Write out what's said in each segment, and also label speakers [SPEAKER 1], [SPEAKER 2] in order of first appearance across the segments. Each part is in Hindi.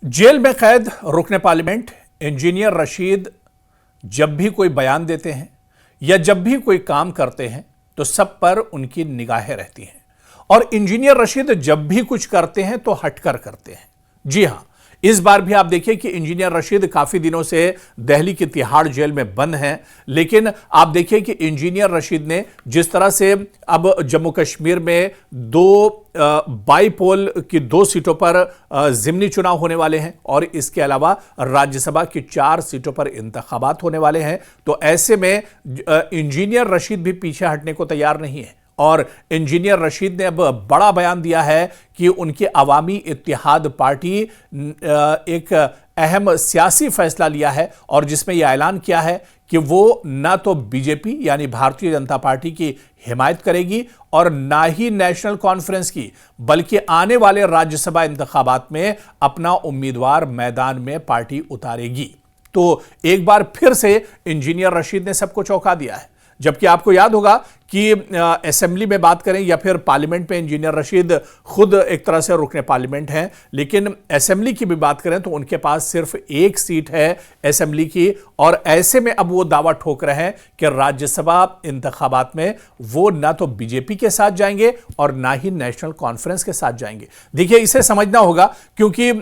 [SPEAKER 1] जेल में कैद रुकने पार्लियामेंट इंजीनियर रशीद जब भी कोई बयान देते हैं या जब भी कोई काम करते हैं तो सब पर उनकी निगाहें रहती हैं। और इंजीनियर रशीद जब भी कुछ करते हैं तो हटकर करते हैं। जी हां, इस बार भी आप देखिए कि इंजीनियर रशीद काफी दिनों से दिल्ली की तिहाड़ जेल में बंद हैं, लेकिन आप देखिए कि इंजीनियर रशीद ने जिस तरह से अब जम्मू कश्मीर में बाईपोल की 2 सीटों पर जिमनी चुनाव होने वाले हैं और इसके अलावा राज्यसभा की 4 सीटों पर इंतखाबात होने वाले हैं, तो ऐसे में इंजीनियर रशीद भी पीछे हटने को तैयार नहीं है। और इंजीनियर रशीद ने अब बड़ा बयान दिया है कि उनकी अवामी इत्तेहाद पार्टी एक अहम सियासी फैसला लिया है और जिसमें यह ऐलान किया है कि वो ना तो बीजेपी यानी भारतीय जनता पार्टी की हिमायत करेगी और ना ही नेशनल कॉन्फ्रेंस की, बल्कि आने वाले राज्यसभा इंतखाबात में अपना उम्मीदवार मैदान में पार्टी उतारेगी। तो एक बार फिर से इंजीनियर रशीद ने सबको चौंका दिया है। जबकि आपको याद होगा कि असेंबली में बात करें या फिर पार्लियामेंट में इंजीनियर रशीद खुद एक तरह से रुकने पार्लियामेंट हैं, लेकिन असेंबली की भी बात करें तो उनके पास सिर्फ 1 सीट है असेंबली की। और ऐसे में अब वो दावा ठोक रहे हैं कि राज्यसभा इंतखाबात में वो ना तो बीजेपी के साथ जाएंगे और ना ही नेशनल कॉन्फ्रेंस के साथ जाएंगे। देखिए, इसे समझना होगा क्योंकि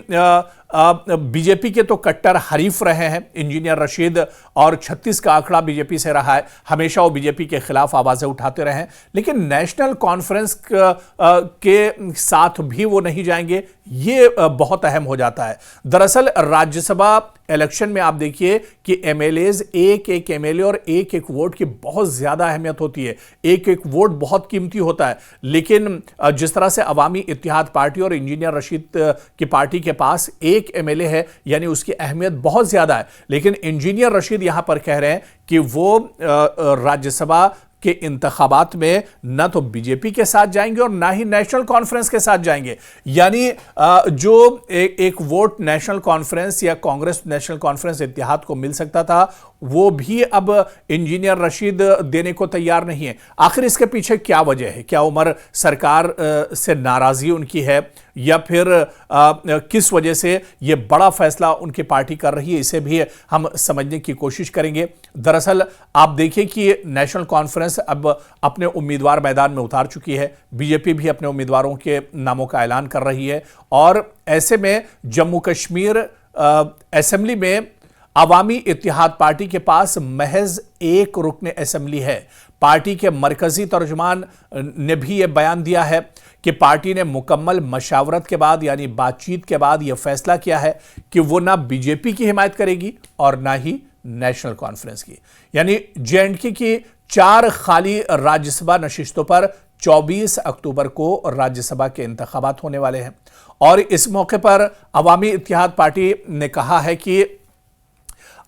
[SPEAKER 1] बीजेपी के तो कट्टर हरीफ रहे हैं इंजीनियर रशीद और 36 का आंकड़ा बीजेपी से रहा है, हमेशा वो बीजेपी के खिलाफ आवाजें उठाते रहे, लेकिन नेशनल कॉन्फ्रेंस के साथ भी वो नहीं जाएंगे। ये बहुत अहम हो जाता है। दरअसल राज्यसभा इलेक्शन में आप देखिए कि एमएलएज एक एमएलए और एक वोट की बहुत ज्यादा अहमियत होती है। एक वोट बहुत कीमती होता है, लेकिन जिस तरह से अवामी इत्तेहाद पार्टी और इंजीनियर रशीद की पार्टी के पास एक एमएलए है, यानी उसकी अहमियत बहुत ज्यादा है। लेकिन इंजीनियर रशीद यहां पर कह रहे हैं कि वो राज्यसभा के इंतखाबात में ना तो बीजेपी के साथ जाएंगे और ना ही नेशनल कॉन्फ्रेंस के साथ जाएंगे। यानी जो एक वोट नेशनल कॉन्फ्रेंस या कांग्रेस नेशनल कॉन्फ्रेंस इत्तेहाद को मिल सकता था, वो भी अब इंजीनियर रशीद देने को तैयार नहीं है। आखिर इसके पीछे क्या वजह है? क्या उमर सरकार से नाराजगी उनकी है या फिर किस वजह से ये बड़ा फैसला उनकी पार्टी कर रही है? इसे भी हम समझने की कोशिश करेंगे। दरअसल आप देखिए कि नेशनल कॉन्फ्रेंस अब अपने उम्मीदवार मैदान में उतार चुकी है, बीजेपी भी अपने उम्मीदवारों के नामों का ऐलान कर रही है और ऐसे में जम्मू कश्मीर असेंबली में अवामी इत्तेहाद पार्टी के पास महज 1 रुकने असेंबली है। पार्टी के मरकजी तर्जुमान ने भी यह बयान दिया है कि पार्टी ने मुकम्मल मशावरत के बाद यानी बातचीत के बाद यह फैसला किया है कि वो ना बीजेपी की हिमायत करेगी और ना ही नेशनल कॉन्फ्रेंस की। यानी जेएंडके की 4 खाली राज्यसभा नशिस्तों पर 24 अक्टूबर को राज्यसभा के इंतखाबात होने वाले हैं और इस मौके पर अवामी इत्तेहाद पार्टी ने कहा है कि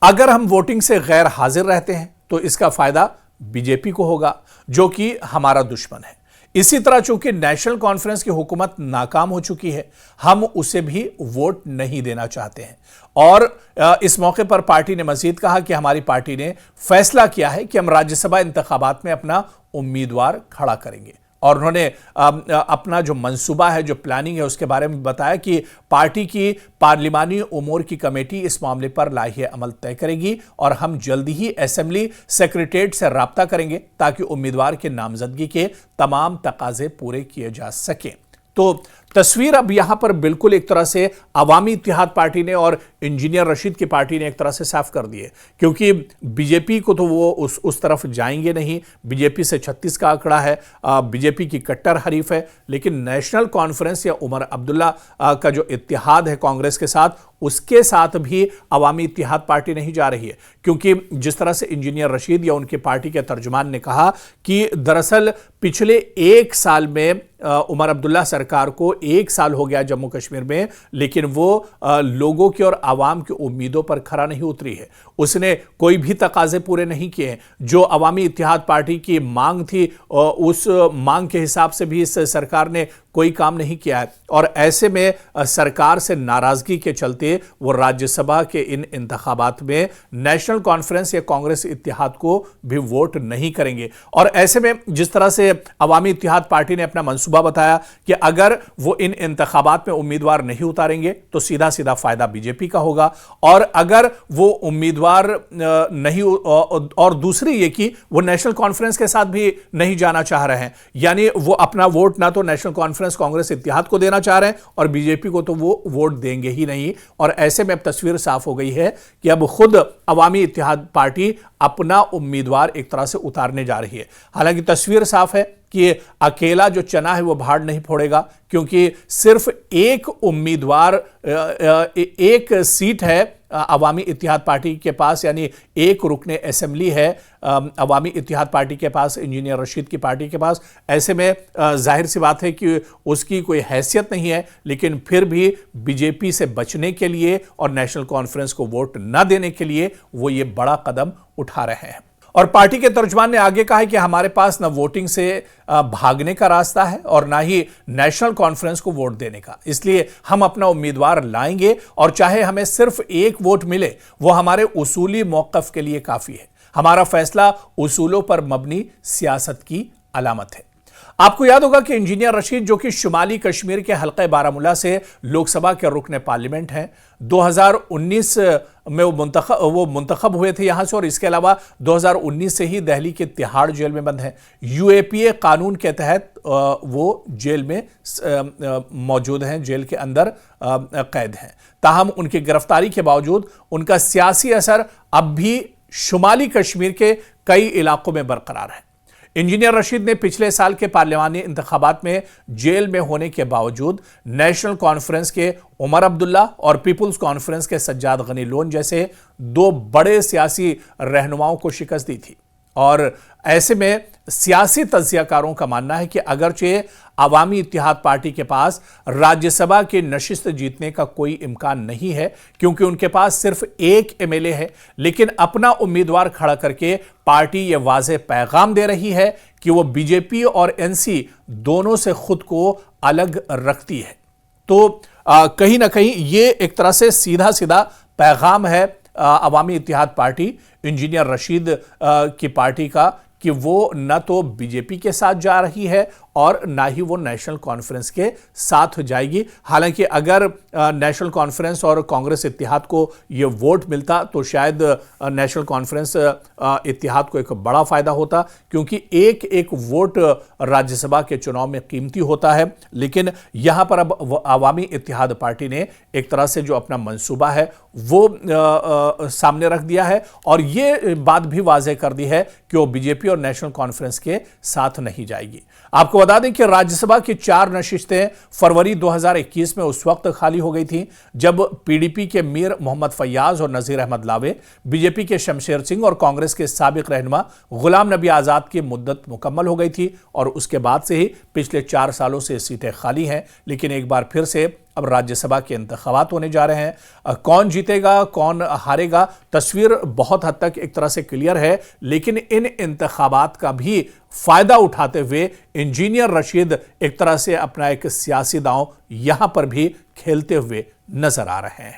[SPEAKER 1] अगर हम वोटिंग से गैर हाजिर रहते हैं तो इसका फायदा बीजेपी को होगा, जो कि हमारा दुश्मन है। इसी तरह चूंकि नेशनल कॉन्फ्रेंस की हुकूमत नाकाम हो चुकी है, हम उसे भी वोट नहीं देना चाहते हैं। और इस मौके पर पार्टी ने मजीद कहा कि हमारी पार्टी ने फैसला किया है कि हम राज्यसभा इंतखाबात में अपना उम्मीदवार खड़ा करेंगे। और उन्होंने अपना जो मंसूबा है, जो प्लानिंग है, उसके बारे में बताया कि पार्टी की पार्लिमानी उमूर की कमेटी इस मामले पर लाहिए अमल तय करेगी और हम जल्दी ही असेंबली सेक्रेटेरिएट से राब्ता करेंगे ताकि उम्मीदवार के नामजदगी के तमाम तकाजे पूरे किए जा सकें। तो तस्वीर अब यहां पर बिल्कुल एक तरह से अवामी इत्तेहाद पार्टी ने और इंजीनियर रशीद की पार्टी ने एक तरह से साफ कर दी है, क्योंकि बीजेपी को तो वो उस तरफ जाएंगे नहीं। बीजेपी से 36 का आंकड़ा है, बीजेपी की कट्टर हरीफ है, लेकिन नेशनल कॉन्फ्रेंस या उमर अब्दुल्ला का जो इत्तेहाद है कांग्रेस के साथ, उसके साथ भी अवामी इत्तेहाद पार्टी नहीं जा रही है। क्योंकि जिस तरह से इंजीनियर रशीद या उनकी पार्टी के तर्जुमान ने कहा कि दरअसल पिछले 1 साल में उमर अब्दुल्ला सरकार को 1 साल हो गया जम्मू कश्मीर में, लेकिन वो लोगों की और आवाम की उम्मीदों पर खरा नहीं उतरी है। उसने कोई भी तकाजे पूरे नहीं किए हैं। जो अवामी इत्तेहाद पार्टी की मांग थी, उस मांग के हिसाब से भी इस सरकार ने कोई काम नहीं किया है और ऐसे में सरकार से नाराजगी के चलते वो राज्यसभा के इन इंतखाबात में नेशनल कॉन्फ्रेंस या कांग्रेस इत्तेहाद को भी वोट नहीं करेंगे। और ऐसे में जिस तरह से अवामी इत्तेहाद पार्टी ने अपना मंसूबा बताया कि अगर वो इन इंतखाबात में उम्मीदवार नहीं उतारेंगे तो सीधा सीधा फायदा बीजेपी का होगा, और अगर वो उम्मीदवार नहीं, और दूसरी ये कि वो नेशनल कॉन्फ्रेंस के साथ भी नहीं जाना चाह रहे हैं, यानी वो अपना वोट ना तो नेशनल कॉन्फ्रेंस कांग्रेस इत्तेहाद को देना चाह रहे हैं और बीजेपी को तो वो वोट देंगे ही नहीं। और ऐसे में अब तस्वीर साफ हो गई है कि अब खुद अवामी इत्तेहाद पार्टी अपना उम्मीदवार एक तरह से उतारने जा रही है। हालांकि तस्वीर साफ है कि अकेला जो चना है वो भाड़ नहीं फोड़ेगा, क्योंकि सिर्फ एक उम्मीदवार, एक सीट है अवामी इत्तेहाद पार्टी के पास, यानी एक रुकने असेंबली है अवामी इत्तेहाद पार्टी के पास, इंजीनियर रशीद की पार्टी के पास। ऐसे में जाहिर सी बात है कि उसकी कोई हैसियत नहीं है, लेकिन फिर भी बीजेपी से बचने के लिए और नेशनल कॉन्फ्रेंस को वोट न देने के लिए वो ये बड़ा कदम उठा रहे हैं। और पार्टी के तर्जुमान ने आगे कहा है कि हमारे पास न वोटिंग से भागने का रास्ता है और ना ही नेशनल कॉन्फ्रेंस को वोट देने का, इसलिए हम अपना उम्मीदवार लाएंगे और चाहे हमें सिर्फ एक वोट मिले वो हमारे उसूली मौक़िफ़ के लिए काफी है। हमारा फैसला उसूलों पर मबनी सियासत की अलामत है। आपको याद होगा कि इंजीनियर रशीद, जो कि शुमाली कश्मीर के हल्के बारामूला से लोकसभा के रुकने पार्लियामेंट हैं, 2019 में वो मुंतखब हुए थे यहां से, और इसके अलावा 2019 से ही दिल्ली के तिहाड़ जेल में बंद हैं। यूएपीए कानून के तहत वो जेल में मौजूद हैं, जेल के अंदर कैद हैं। ताहम उनकी गिरफ्तारी के बावजूद उनका सियासी असर अब भी शुमाली कश्मीर के कई इलाकों में बरकरार है। इंजीनियर रशीद ने पिछले साल के पार्लियामानी इंतखाबात में जेल में होने के बावजूद नेशनल कॉन्फ्रेंस के उमर अब्दुल्ला और पीपुल्स कॉन्फ्रेंस के सज्जाद गनी लोन जैसे दो बड़े सियासी रहनुमाओं को शिकस्त दी थी। और ऐसे में सियासी तज्जियाकारों का मानना है कि अगरचे अवामी इत्तेहाद पार्टी के पास राज्यसभा की नशिस्त जीतने का कोई इम्कान नहीं है, क्योंकि उनके पास सिर्फ एक एमएलए है, लेकिन अपना उम्मीदवार खड़ा करके पार्टी यह वाज़ेह पैगाम दे रही है कि वो बीजेपी और एनसी दोनों से खुद को अलग रखती है। तो कहीं ना कहीं ये एक तरह से सीधा सीधा पैगाम है अवामी इत्तेहाद पार्टी, इंजीनियर रशीद की पार्टी का, कि वो न तो बीजेपी के साथ जा रही है और ना ही वो नेशनल कॉन्फ्रेंस के साथ जाएगी। हालांकि अगर नेशनल कॉन्फ्रेंस और कांग्रेस इत्तेहाद को ये वोट मिलता तो शायद नेशनल कॉन्फ्रेंस इत्तेहाद को एक बड़ा फायदा होता, क्योंकि एक एक वोट राज्यसभा के चुनाव में कीमती होता है। लेकिन यहां पर अब अवामी इत्तेहाद पार्टी ने एक तरह से जो अपना मंसूबा है वो सामने रख दिया है और ये बात भी वाज़ेह कर दी है कि वो बीजेपी और नेशनल कॉन्फ्रेंस के साथ नहीं जाएगी। आपको बता दें कि राज्यसभा की 4 नशिस्तें फरवरी 2021 में उस वक्त खाली हो गई थी जब पीडीपी के मीर मोहम्मद फैयाज और नजीर अहमद लावे, बीजेपी के शमशेर सिंह और कांग्रेस के साबिक रहनुमा गुलाम नबी आजाद की मुद्दत मुकम्मल हो गई थी, और उसके बाद से ही पिछले 4 सालों से सीटें खाली हैं। लेकिन एक बार फिर से अब राज्यसभा के इंतखाबात होने जा रहे हैं। कौन जीतेगा कौन हारेगा, तस्वीर बहुत हद तक एक तरह से क्लियर है, लेकिन इन इंतखाबात का भी फायदा उठाते हुए इंजीनियर रशीद एक तरह से अपना एक सियासी दांव यहां पर भी खेलते हुए नजर आ रहे हैं।